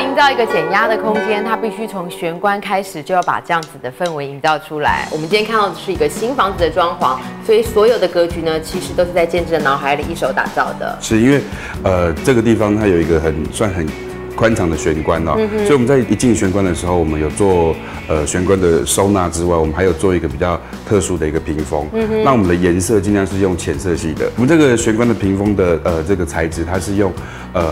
营造一个减压的空间，它必须从玄关开始就要把这样子的氛围营造出来。我们今天看到的是一个新房子的装潢，所以所有的格局呢，其实都是在建制的脑海里一手打造的。是因为这个地方它有一个算很宽敞的玄关哦，所以我们在一进玄关的时候，我们有做玄关的收纳之外，我们还有做一个比较特殊的一个屏风，那我们的颜色尽量是用浅色系的。我们这个玄关的屏风的这个材质，它是用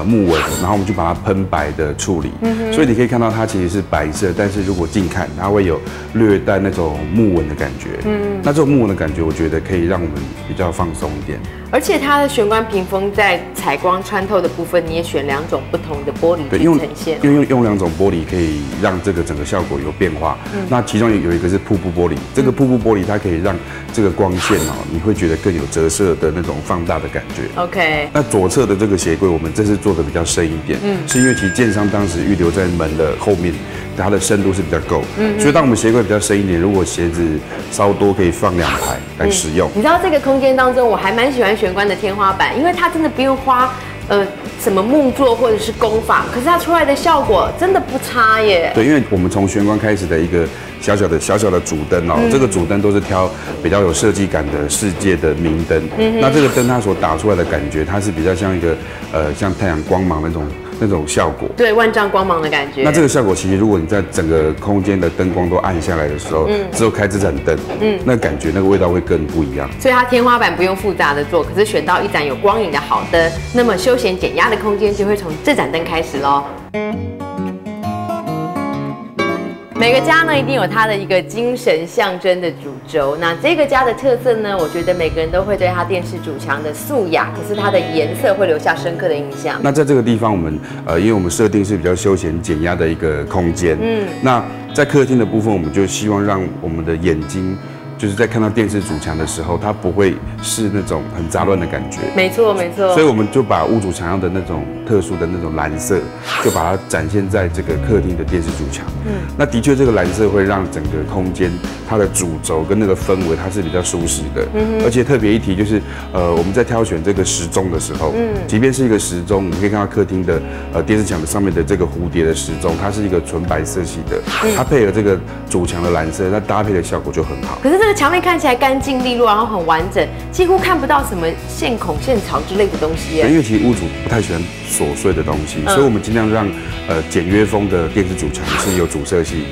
木纹，然后我们就把它喷白的处理，所以你可以看到它其实是白色，但是如果近看，它会有略带那种木纹的感觉。那这种木纹的感觉，我觉得可以让我们比较放松一点。而且它的玄关屏风在采光穿透的部分，你也选2种不同的玻璃去呈现。因为用2种玻璃可以让这个整个效果有变化。那其中有一个是瀑布玻璃，这个瀑布玻璃它可以让这个光线哦，你会觉得更有折射的那种放大的感觉。OK。那左侧的这个鞋柜，我们这次做的比较深一点，是因为其实建商当时预留在门的后面，它的深度是比较够，所以当我们鞋柜比较深一点，如果鞋子稍多，可以放2排来使用。你知道这个空间当中，我还蛮喜欢玄关的天花板，因为它真的不用花什么木作或者是工法，可是它出来的效果真的不差耶。对，因为我们从玄关开始的一个小小的主灯哦，这个主灯都是挑比较有设计感的世界的明灯。那这个灯它所打出来的感觉，它是比较像一个像太阳光芒那种效果，对，万丈光芒的感觉。那这个效果其实，如果你在整个空间的灯光都暗下来的时候，只有开这盏灯，那感觉那个味道会更不一样。所以它天花板不用复杂的做，可是选到一盏有光影的好灯，那么休闲减压的空间就会从这盏灯开始咯。每个家呢，一定有它的一个精神象征的主轴。那这个家的特色呢，我觉得每个人都会对它电视主墙的素雅，可是它的颜色会留下深刻的印象。那在这个地方，我们因为我们设定是比较休闲减压的一个空间，那在客厅的部分，我们就希望让我们的眼睛，就是在看到电视主墙的时候，它不会是那种很杂乱的感觉。没错，没错。所以我们就把屋主想要的那种特殊的那种蓝色，就把它展现在这个客厅的电视主墙。那的确这个蓝色会让整个空间它的主轴跟那个氛围它是比较舒适的。而且特别一提就是，我们在挑选这个时钟的时候，即便是一个时钟，你可以看到客厅的电视墙的上面的这个蝴蝶的时钟，它是一个纯白色系的，它配合这个主墙的蓝色，那搭配的效果就很好。可是这个墙面看起来干净利落，然后很完整，几乎看不到什么线孔、线槽之类的东西耶。因为其实屋主不太喜欢琐碎的东西，所以我们尽量让简约风的电视主墙是有主色系。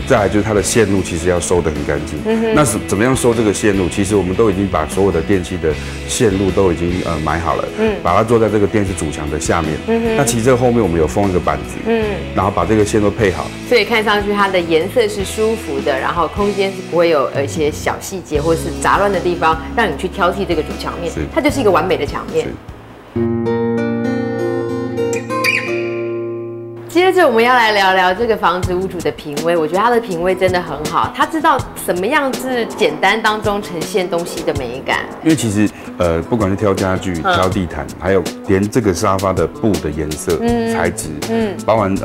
再来就是它的线路其实要收得很干净。那怎么样收这个线路？其实我们都已经把所有的电器的线路都已经买好了，把它做在这个电视主墙的下面。那其实这后面我们有封一个板子，然后把这个线都配好，所以看上去它的颜色是舒服的，然后空间是不会有一些小细节或是杂乱的地方，让你去挑剔这个主墙面，它就是一个完美的墙面。接着我们要来聊聊这个房子屋主的品味，我觉得他的品味真的很好，他知道什么样是简单当中呈现东西的美感。因为其实不管是挑家具、挑地毯，还有连这个沙发的布的颜色、材质，包含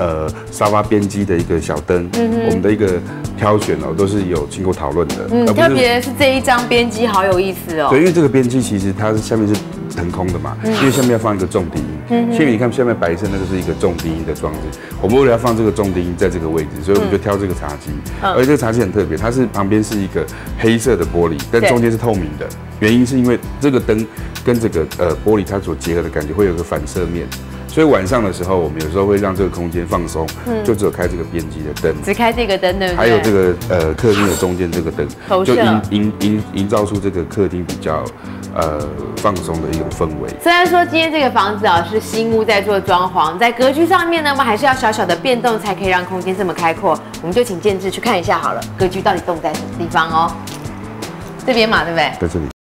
沙发边机的一个小灯，我们的一个挑选哦，都是有经过讨论的。特别是这一张边机好有意思哦。对，因为这个边机其实它下面是腾空的嘛，因为下面要放一个重低音。下面你看下面白色那个是一个重低音的装置，我们为了要放这个重低音在这个位置，所以我们就挑这个茶几。而且这个茶几很特别，它是旁边是一个黑色的玻璃，但中间是透明的。原因是因为这个灯跟这个玻璃它所结合的感觉会有个反射面。所以晚上的时候，我们有时候会让这个空间放松，就只有开这个边机的灯，只开这个灯，对不对？还有这个客厅的中间这个灯，就营造出这个客厅比较放松的一种氛围。虽然说今天这个房子是新屋在做装潢，在格局上面呢，我们还是要小小的变动，才可以让空间这么开阔。我们就请建志去看一下好了，格局到底动在什么地方哦？这边嘛，对不对？在这里。